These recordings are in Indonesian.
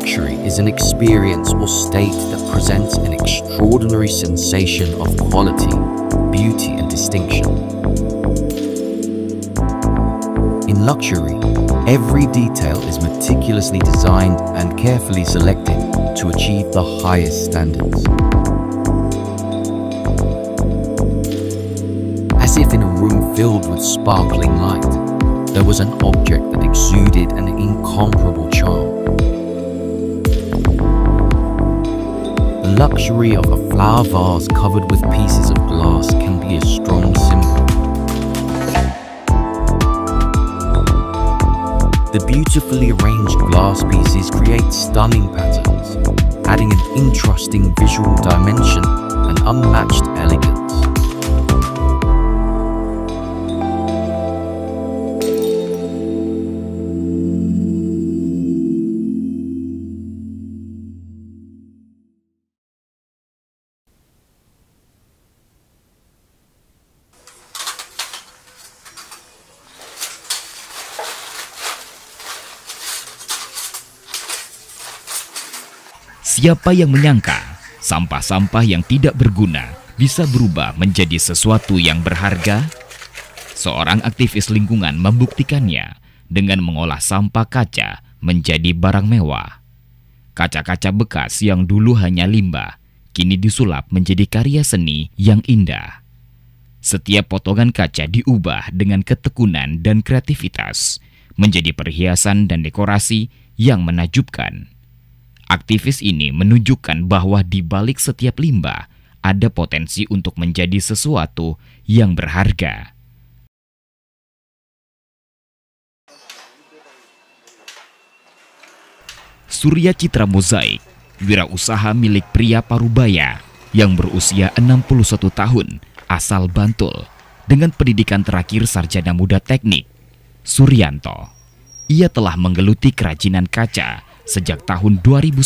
Luxury is an experience or state that presents an extraordinary sensation of quality, beauty, and distinction. In luxury, every detail is meticulously designed and carefully selected to achieve the highest standards. As if in a room filled with sparkling light, there was an object that exuded an incomparable charm. The luxury of a flower vase covered with pieces of glass can be a strong symbol. The beautifully arranged glass pieces create stunning patterns, adding an interesting visual dimension and unmatched elegance. Siapa yang menyangka sampah-sampah yang tidak berguna bisa berubah menjadi sesuatu yang berharga? Seorang aktivis lingkungan membuktikannya dengan mengolah sampah kaca menjadi barang mewah. Kaca-kaca bekas yang dulu hanya limbah, kini disulap menjadi karya seni yang indah. Setiap potongan kaca diubah dengan ketekunan dan kreativitas, menjadi perhiasan dan dekorasi yang menakjubkan. Aktivis ini menunjukkan bahwa di balik setiap limbah ada potensi untuk menjadi sesuatu yang berharga. Surya Citra Mozaik, wirausaha milik pria Parubaya yang berusia 61 tahun, asal Bantul, dengan pendidikan terakhir sarjana muda teknik, Suryanto. Ia telah menggeluti kerajinan kaca sejak tahun 2010,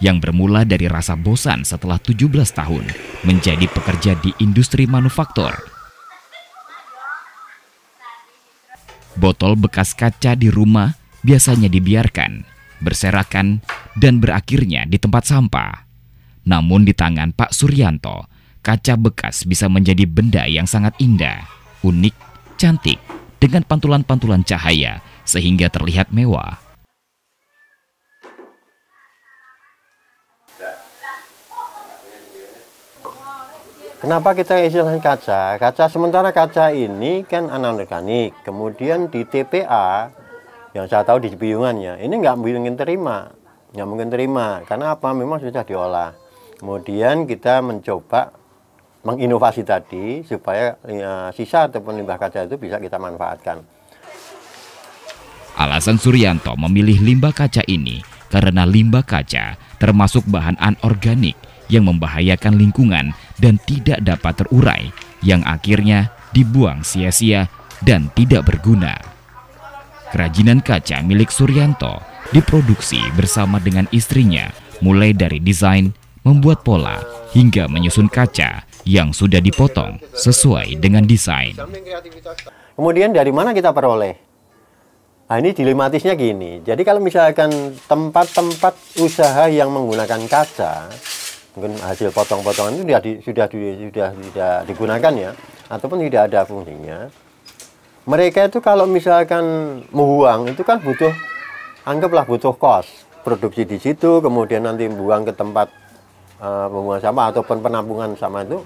yang bermula dari rasa bosan setelah 17 tahun menjadi pekerja di industri manufaktur. Botol bekas kaca di rumah biasanya dibiarkan, berserakan, dan berakhirnya di tempat sampah. Namun di tangan Pak Suryanto, kaca bekas bisa menjadi benda yang sangat indah, unik, cantik, dengan pantulan-pantulan cahaya sehingga terlihat mewah. Kenapa kita istilahnya kaca? Sementara kaca ini kan anorganik. Kemudian di TPA, yang saya tahu di Piungannya, ini nggak mungkin terima. Karena apa? Memang sudah diolah. Kemudian kita mencoba menginovasi tadi, supaya sisa ataupun limbah kaca itu bisa kita manfaatkan. Alasan Suryanto memilih limbah kaca ini karena limbah kaca termasuk bahan anorganik yang membahayakan lingkungan dan tidak dapat terurai, yang akhirnya dibuang sia-sia dan tidak berguna. Kerajinan kaca milik Suryanto diproduksi bersama dengan istrinya, mulai dari desain, membuat pola, hingga menyusun kaca yang sudah dipotong sesuai dengan desain. Kemudian dari mana kita peroleh? Nah, ini dilematisnya gini. Jadi kalau misalkan tempat-tempat usaha yang menggunakan kaca, mungkin hasil potong-potongan itu sudah digunakan ya, ataupun tidak ada fungsinya. Mereka itu kalau misalkan membuang itu kan anggaplah butuh kos produksi di situ, kemudian nanti buang ke tempat pembuangan sampah ataupun penampungan sampah itu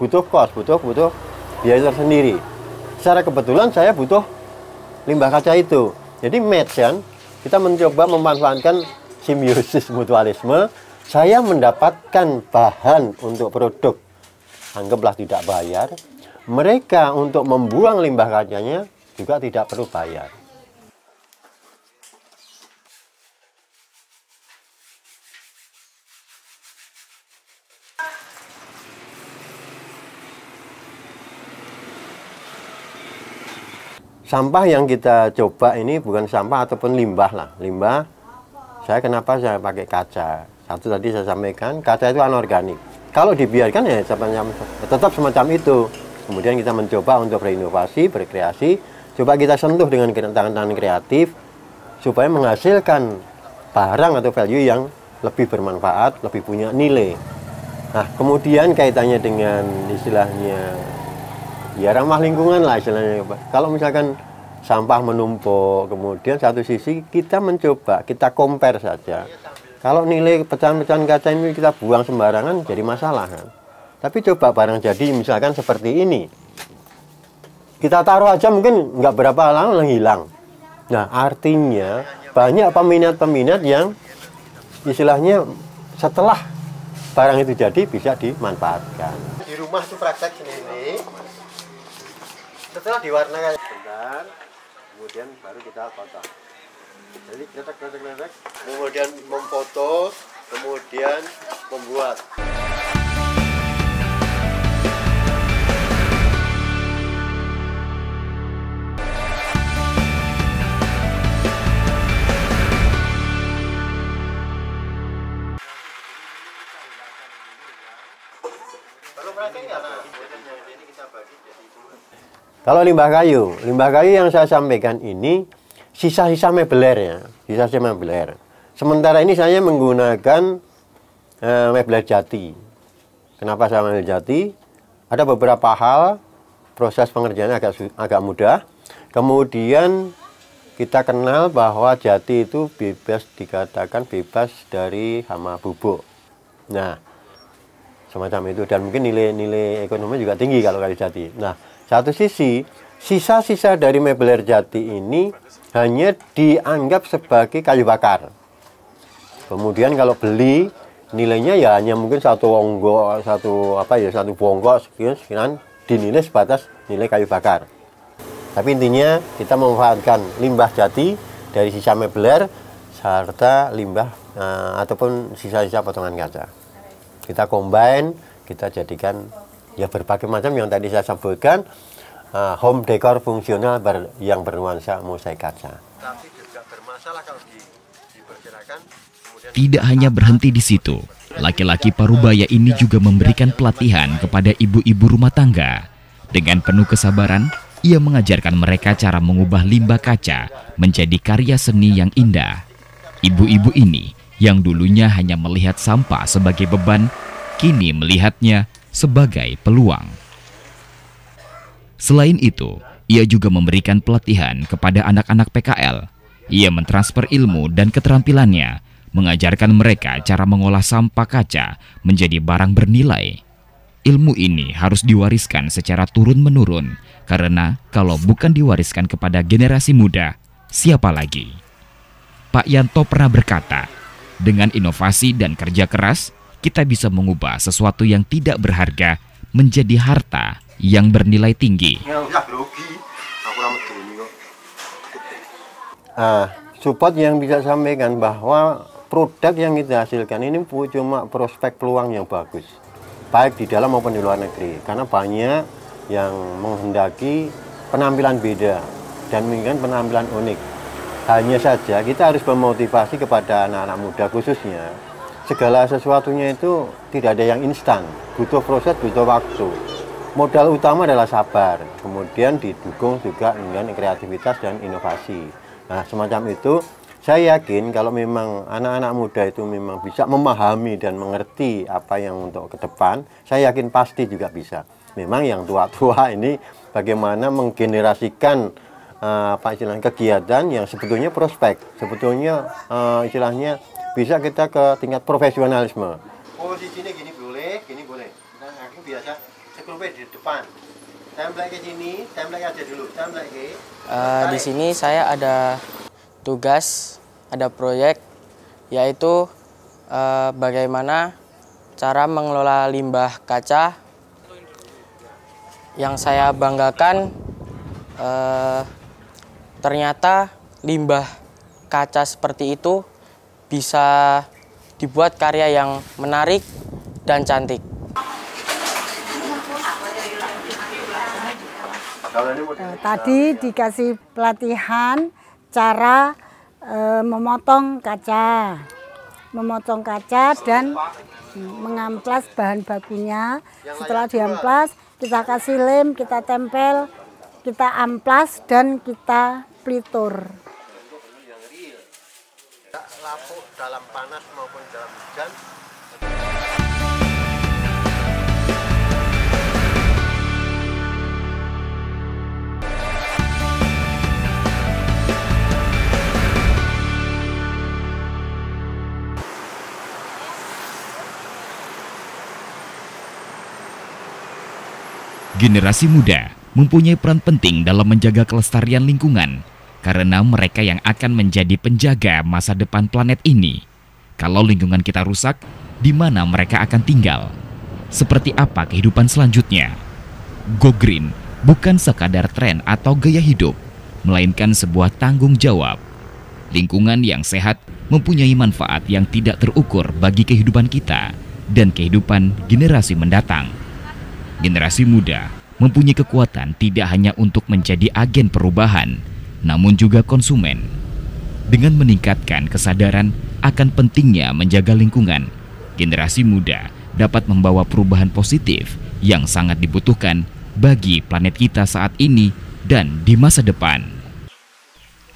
butuh kos, butuh biaya tersendiri. Secara kebetulan saya butuh limbah kaca itu, jadi match kan, kita mencoba memanfaatkan simbiosis mutualisme. Saya mendapatkan bahan untuk produk, anggaplah tidak bayar. Mereka untuk membuang limbah kacanya juga tidak perlu bayar. Sampah yang kita coba ini bukan sampah ataupun limbah lah. Limbah, kenapa saya pakai kaca? Satu tadi saya sampaikan, kaca itu anorganik. Kalau dibiarkan ya tetap semacam itu. Kemudian kita mencoba untuk berinovasi, berkreasi. Coba kita sentuh dengan tangan-tangan kreatif supaya menghasilkan barang atau value yang lebih bermanfaat, lebih punya nilai. Nah, kemudian kaitannya dengan istilahnya ya ramah lingkungan lah istilahnya. Kalau misalkan sampah menumpuk, kemudian satu sisi kita mencoba, kita compare saja. Kalau nilai pecahan-pecahan kaca ini kita buang sembarangan jadi masalah kan. Tapi coba barang jadi misalkan seperti ini. Kita taruh aja mungkin nggak berapa lama hilang. Nah, artinya banyak peminat-peminat yang istilahnya setelah barang itu jadi bisa dimanfaatkan. Di rumah itu praktek sendiri. Setelah diwarnakan sebentar, kemudian baru kita potong. Jadi kretek, kemudian memfoto, kemudian membuat. Kalau limbah kayu yang saya sampaikan ini sisa-sisa mebeler ya, sisa-sisa mebeler. Sementara ini saya menggunakan mebeler jati. Kenapa saya mebeler jati? Ada beberapa hal, proses pengerjaannya agak mudah. Kemudian kita kenal bahwa jati itu dikatakan bebas dari hama bubuk. Nah, semacam itu, dan mungkin nilai ekonomi juga tinggi kalau kayu jati. Nah, satu sisi sisa-sisa dari mebeler jati ini hanya dianggap sebagai kayu bakar. Kemudian kalau beli nilainya ya hanya mungkin satu bongkok sekian dinilai sebatas nilai kayu bakar. Tapi intinya kita memanfaatkan limbah jati dari sisa mebeler serta limbah ataupun sisa-sisa potongan kaca. Kita combine, kita jadikan ya berbagai macam yang tadi saya sebutkan, home decor fungsional yang bernuansa mosaik kaca. Tapi juga bermasalah kalau diperkirakan. Tidak hanya berhenti di situ, laki-laki Parubaya ini juga memberikan pelatihan kepada ibu-ibu rumah tangga. Dengan penuh kesabaran, ia mengajarkan mereka cara mengubah limbah kaca menjadi karya seni yang indah. Ibu-ibu ini yang dulunya hanya melihat sampah sebagai beban, kini melihatnya sebagai peluang. Selain itu, ia juga memberikan pelatihan kepada anak-anak PKL. Ia mentransfer ilmu dan keterampilannya, mengajarkan mereka cara mengolah sampah kaca menjadi barang bernilai. Ilmu ini harus diwariskan secara turun-menurun, karena kalau bukan diwariskan kepada generasi muda, siapa lagi? Pak Yanto pernah berkata, dengan inovasi dan kerja keras, kita bisa mengubah sesuatu yang tidak berharga menjadi harta yang bernilai tinggi. Support yang bisa sampaikan bahwa produk yang kita hasilkan ini cuma prospek peluang yang bagus, baik di dalam maupun di luar negeri. Karena banyak yang menghendaki penampilan beda dan menginginkan penampilan unik. Hanya saja kita harus memotivasi kepada anak-anak muda khususnya. Segala sesuatunya itu tidak ada yang instan, butuh proses, butuh waktu. Modal utama adalah sabar, kemudian didukung juga dengan kreativitas dan inovasi. Nah, semacam itu, saya yakin kalau memang anak-anak muda itu memang bisa memahami dan mengerti apa yang untuk ke depan, saya yakin pasti juga bisa. Memang yang tua-tua ini bagaimana menggenerasikan istilahnya kegiatan yang sebetulnya prospek, sebetulnya istilahnya bisa kita ke tingkat profesionalisme. Posisinya gini boleh, gini boleh. Nah, aku biasa sekelumnya di depan. Template ke sini, template aja dulu. Template ke. Di sini saya ada tugas, ada proyek, yaitu bagaimana cara mengelola limbah kaca. Yang saya banggakan, ternyata limbah kaca seperti itu bisa dibuat karya yang menarik dan cantik. Tadi dikasih pelatihan cara memotong kaca dan mengamplas bahan bakunya. Setelah diamplas, kita kasih lem, kita tempel, kita amplas dan kita plitur. Lapuk dalam panas maupun dalam hujan. Generasi muda mempunyai peran penting dalam menjaga kelestarian lingkungan karena mereka yang akan menjadi penjaga masa depan planet ini. Kalau lingkungan kita rusak, di mana mereka akan tinggal? Seperti apa kehidupan selanjutnya? Go Green bukan sekadar tren atau gaya hidup, melainkan sebuah tanggung jawab. Lingkungan yang sehat mempunyai manfaat yang tidak terukur bagi kehidupan kita dan kehidupan generasi mendatang. Generasi muda mempunyai kekuatan tidak hanya untuk menjadi agen perubahan, namun juga konsumen. Dengan meningkatkan kesadaran akan pentingnya menjaga lingkungan, generasi muda dapat membawa perubahan positif yang sangat dibutuhkan bagi planet kita saat ini dan di masa depan.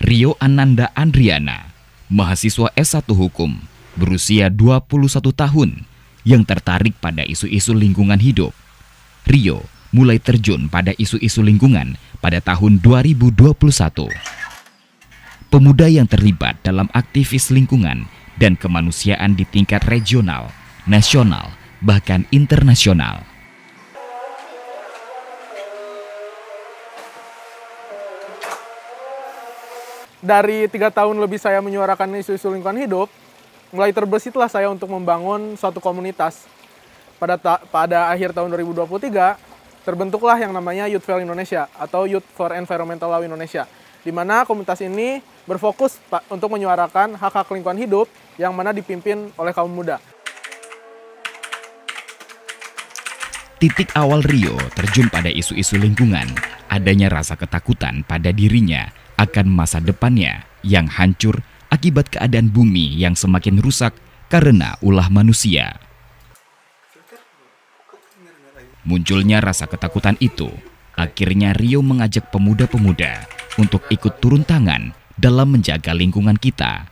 Rio Ananda Andriana, mahasiswa S1 Hukum, berusia 21 tahun, yang tertarik pada isu-isu lingkungan hidup. Rio mulai terjun pada isu-isu lingkungan pada tahun 2021. Pemuda yang terlibat dalam aktivis lingkungan dan kemanusiaan di tingkat regional, nasional, bahkan internasional. Dari 3 tahun lebih saya menyuarakan isu-isu lingkungan hidup, mulai terbesitlah saya untuk membangun suatu komunitas. Pada akhir tahun 2023, terbentuklah yang namanya Youthful Indonesia atau Youth for Environmental Law Indonesia, di mana komunitas ini berfokus untuk menyuarakan hak-hak lingkungan hidup yang mana dipimpin oleh kaum muda. Titik awal Rio terjun pada isu-isu lingkungan, adanya rasa ketakutan pada dirinya akan masa depannya yang hancur akibat keadaan bumi yang semakin rusak karena ulah manusia. Munculnya rasa ketakutan itu, akhirnya Rio mengajak pemuda-pemuda untuk ikut turun tangan dalam menjaga lingkungan kita.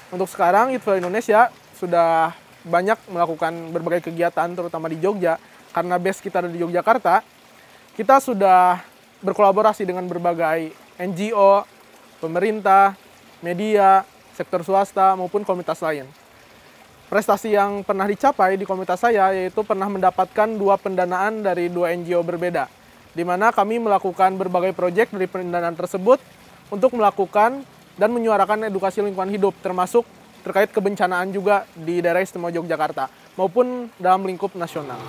Untuk sekarang, Youthful Indonesia sudah banyak melakukan berbagai kegiatan, terutama di Jogja. Karena base kita ada di Yogyakarta, kita sudah berkolaborasi dengan berbagai NGO, pemerintah, media, sektor swasta, maupun komunitas lain. Prestasi yang pernah dicapai di komunitas saya yaitu pernah mendapatkan 2 pendanaan dari 2 NGO berbeda, di mana kami melakukan berbagai proyek dari pendanaan tersebut untuk melakukan dan menyuarakan edukasi lingkungan hidup, termasuk terkait kebencanaan juga di daerah istimewa Yogyakarta maupun dalam lingkup nasional.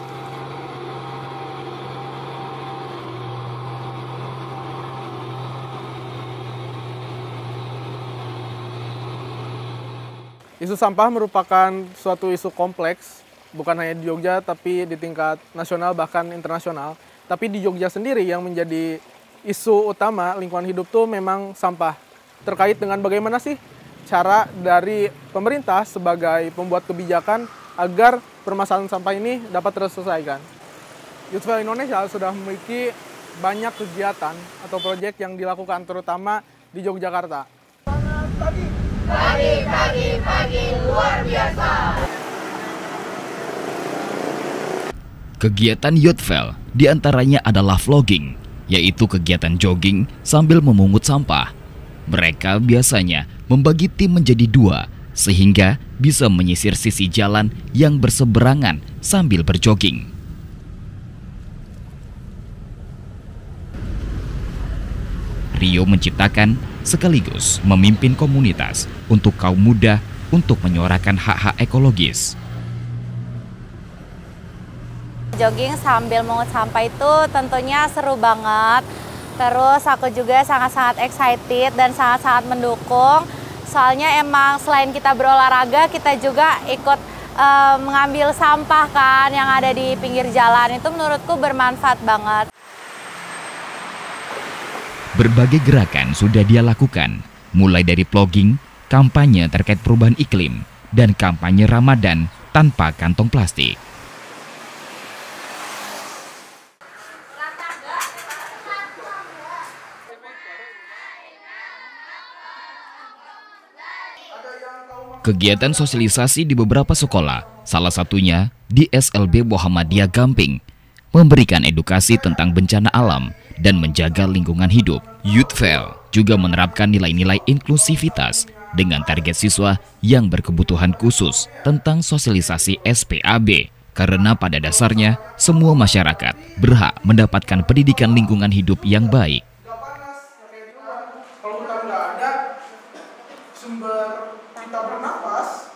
Isu sampah merupakan suatu isu kompleks, bukan hanya di Jogja, tapi di tingkat nasional bahkan internasional. Tapi di Jogja sendiri yang menjadi isu utama lingkungan hidup itu memang sampah. Terkait dengan bagaimana sih cara dari pemerintah sebagai pembuat kebijakan agar permasalahan sampah ini dapat terselesaikan. Youthful Indonesia sudah memiliki banyak kegiatan atau proyek yang dilakukan terutama di Yogyakarta. Pagi luar biasa. Kegiatan Youthful diantaranya adalah vlogging, yaitu kegiatan jogging sambil memungut sampah. Mereka biasanya membagi tim menjadi 2, sehingga bisa menyisir sisi jalan yang berseberangan sambil berjogging. Rio menciptakan sekaligus memimpin komunitas untuk kaum muda untuk menyuarakan hak-hak ekologis. Jogging sambil mengut sampah itu tentunya seru banget. Terus aku juga sangat-sangat excited dan sangat-sangat mendukung. Soalnya emang selain kita berolahraga, kita juga ikut mengambil sampah kan yang ada di pinggir jalan. Itu menurutku bermanfaat banget. Berbagai gerakan sudah dia lakukan, mulai dari vlogging, kampanye terkait perubahan iklim, dan kampanye Ramadan tanpa kantong plastik. Kegiatan sosialisasi di beberapa sekolah, salah satunya di SLB Muhammadiyah Gamping, memberikan edukasi tentang bencana alam dan menjaga lingkungan hidup. Youth Fair juga menerapkan nilai-nilai inklusivitas dengan target siswa yang berkebutuhan khusus tentang sosialisasi SPAB. Karena pada dasarnya, semua masyarakat berhak mendapatkan pendidikan lingkungan hidup yang baik.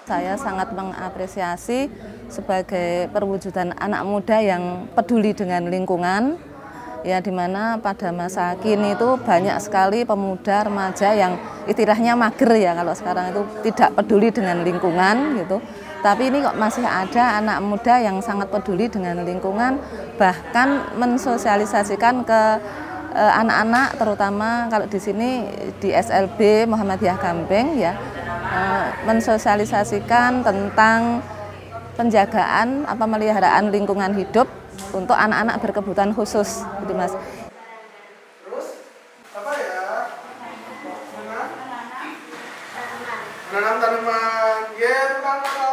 Saya sangat mengapresiasi sebagai perwujudan anak muda yang peduli dengan lingkungan, ya, di mana pada masa kini itu banyak sekali pemuda remaja yang istilahnya mager ya, kalau sekarang itu tidak peduli dengan lingkungan gitu. Tapi ini kok masih ada anak muda yang sangat peduli dengan lingkungan, bahkan mensosialisasikan ke anak-anak, terutama kalau di sini di SLB Muhammadiyah Gamping ya, mensosialisasikan tentang penjagaan pemeliharaan lingkungan hidup untuk anak-anak berkebutuhan khusus, gitu Mas. Terus apa ya? Menanam tanaman. Ya, tanaman.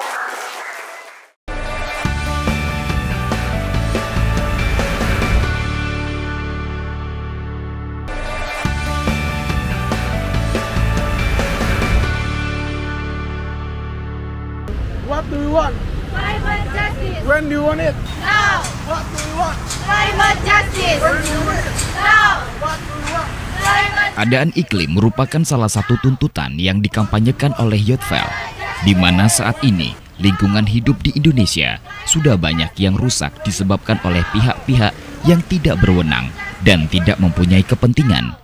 What do you want? Climate justice. When do you want it? Now. What do you want? Climate justice. When do you want it? Now. What do you want? Climate. Keadaan iklim merupakan salah satu tuntutan yang dikampanyekan oleh Youth Fair, di mana saat ini lingkungan hidup di Indonesia sudah banyak yang rusak disebabkan oleh pihak-pihak yang tidak berwenang dan tidak mempunyai kepentingan.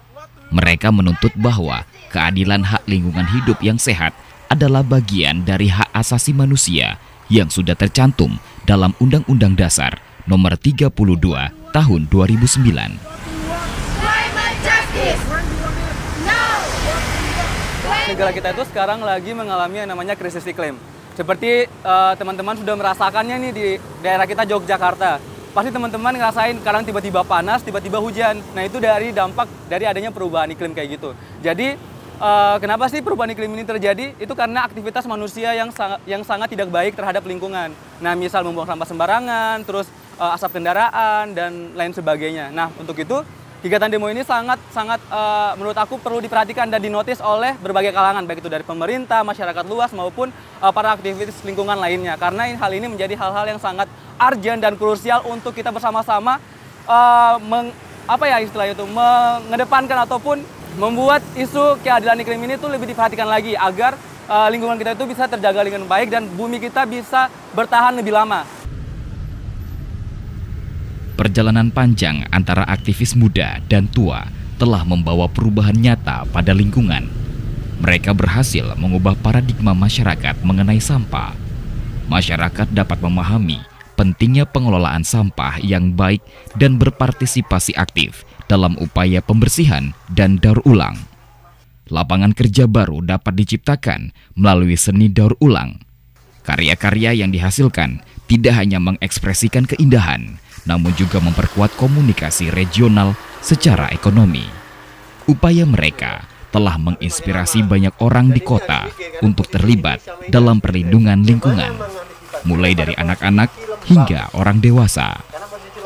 Mereka menuntut bahwa keadilan hak lingkungan hidup yang sehat adalah bagian dari hak asasi manusia yang sudah tercantum dalam Undang-Undang Dasar Nomor 32 Tahun 2009. Negara kita itu sekarang lagi mengalami yang namanya krisis iklim. Seperti teman-teman sudah merasakannya nih di daerah kita Yogyakarta. Pasti teman-teman ngerasain kadang tiba-tiba panas, tiba-tiba hujan. Nah itu dari dampak dari adanya perubahan iklim kayak gitu. Jadi kenapa sih perubahan iklim ini terjadi? Itu karena aktivitas manusia yang sangat tidak baik terhadap lingkungan. Nah, misal membuang sampah sembarangan, terus asap kendaraan dan lain sebagainya. Nah, untuk itu kegiatan demo ini sangat menurut aku perlu diperhatikan dan dinotis oleh berbagai kalangan, baik itu dari pemerintah, masyarakat luas maupun para aktivis lingkungan lainnya. Karena hal ini menjadi hal-hal yang sangat urgent dan krusial untuk kita bersama-sama mengedepankan ataupun membuat isu keadilan iklim ini tuh lebih diperhatikan lagi agar lingkungan kita itu bisa terjaga dengan baik dan bumi kita bisa bertahan lebih lama. Perjalanan panjang antara aktivis muda dan tua telah membawa perubahan nyata pada lingkungan. Mereka berhasil mengubah paradigma masyarakat mengenai sampah. Masyarakat dapat memahami pentingnya pengelolaan sampah yang baik dan berpartisipasi aktif dalam upaya pembersihan dan daur ulang. Lapangan kerja baru dapat diciptakan melalui seni daur ulang. Karya-karya yang dihasilkan tidak hanya mengekspresikan keindahan, namun juga memperkuat komunikasi regional secara ekonomi. Upaya mereka telah menginspirasi banyak orang di kota untuk terlibat dalam perlindungan lingkungan, mulai dari anak-anak hingga orang dewasa.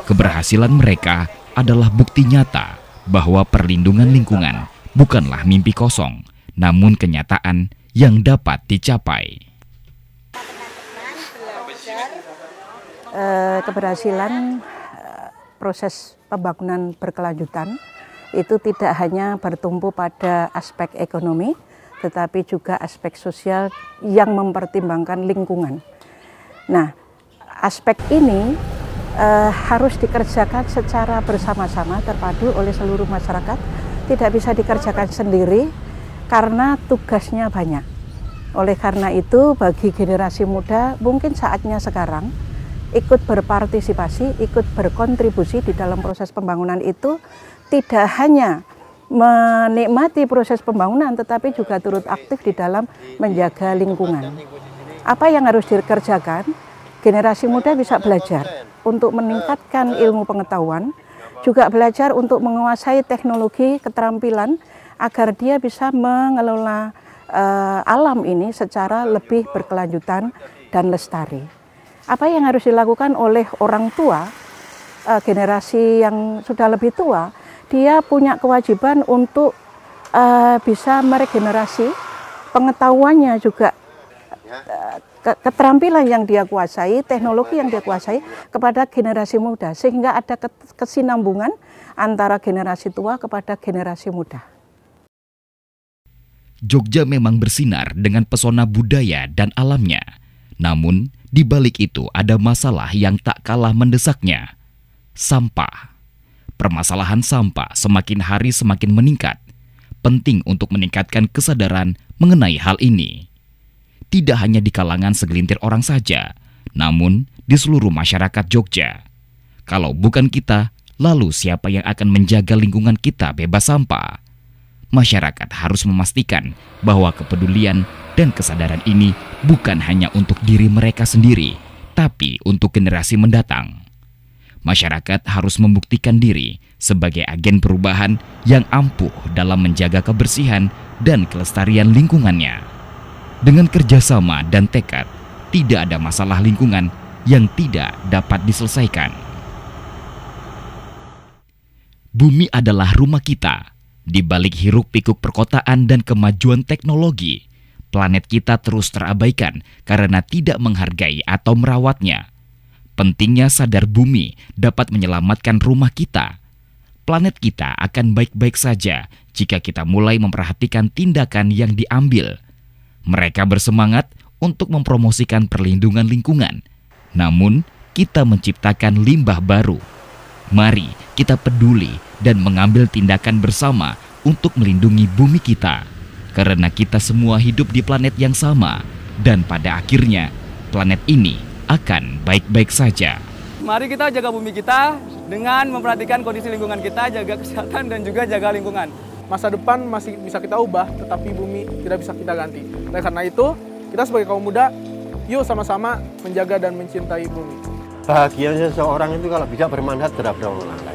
Keberhasilan mereka adalah bukti nyata bahwa perlindungan lingkungan bukanlah mimpi kosong, namun kenyataan yang dapat dicapai. Keberhasilan proses pembangunan berkelanjutan itu tidak hanya bertumpu pada aspek ekonomi, tetapi juga aspek sosial yang mempertimbangkan lingkungan. Nah, aspek ini harus dikerjakan secara bersama-sama, terpadu oleh seluruh masyarakat. Tidak bisa dikerjakan sendiri karena tugasnya banyak. Oleh karena itu, bagi generasi muda mungkin saatnya sekarang ikut berpartisipasi, ikut berkontribusi di dalam proses pembangunan itu, tidak hanya menikmati proses pembangunan, tetapi juga turut aktif di dalam menjaga lingkungan. Apa yang harus dikerjakan? Generasi muda bisa belajar untuk meningkatkan ilmu pengetahuan, juga belajar untuk menguasai teknologi, keterampilan, agar dia bisa mengelola alam ini secara lebih berkelanjutan dan lestari. Apa yang harus dilakukan oleh orang tua, generasi yang sudah lebih tua, dia punya kewajiban untuk bisa meregenerasi pengetahuannya juga, keterampilan yang dia kuasai, teknologi yang dia kuasai kepada generasi muda, sehingga ada kesinambungan antara generasi tua kepada generasi muda. Jogja memang bersinar dengan pesona budaya dan alamnya. Namun, di balik itu ada masalah yang tak kalah mendesaknya. Sampah. Permasalahan sampah semakin hari semakin meningkat. Penting untuk meningkatkan kesadaran mengenai hal ini. Tidak hanya di kalangan segelintir orang saja, namun di seluruh masyarakat Jogja. Kalau bukan kita, lalu siapa yang akan menjaga lingkungan kita bebas sampah? Masyarakat harus memastikan bahwa kepedulian dan kesadaran ini bukan hanya untuk diri mereka sendiri, tapi untuk generasi mendatang. Masyarakat harus membuktikan diri sebagai agen perubahan yang ampuh dalam menjaga kebersihan dan kelestarian lingkungannya. Dengan kerjasama dan tekad, tidak ada masalah lingkungan yang tidak dapat diselesaikan. Bumi adalah rumah kita. Di balik hiruk-pikuk perkotaan dan kemajuan teknologi, planet kita terus terabaikan karena tidak menghargai atau merawatnya. Pentingnya sadar bumi dapat menyelamatkan rumah kita. Planet kita akan baik-baik saja jika kita mulai memperhatikan tindakan yang diambil. Mereka bersemangat untuk mempromosikan perlindungan lingkungan. Namun, kita menciptakan limbah baru. Mari kita peduli dan mengambil tindakan bersama untuk melindungi bumi kita. Karena kita semua hidup di planet yang sama. Dan pada akhirnya, planet ini akan baik-baik saja. Mari kita jaga bumi kita dengan memperhatikan kondisi lingkungan kita, jaga kesehatan dan juga jaga lingkungan. Masa depan masih bisa kita ubah, tetapi bumi tidak bisa kita ganti. Oleh karena itu, kita sebagai kaum muda, yuk sama-sama menjaga dan mencintai bumi. Bahagianya seseorang itu kalau bisa bermanfaat terhadap orang lain.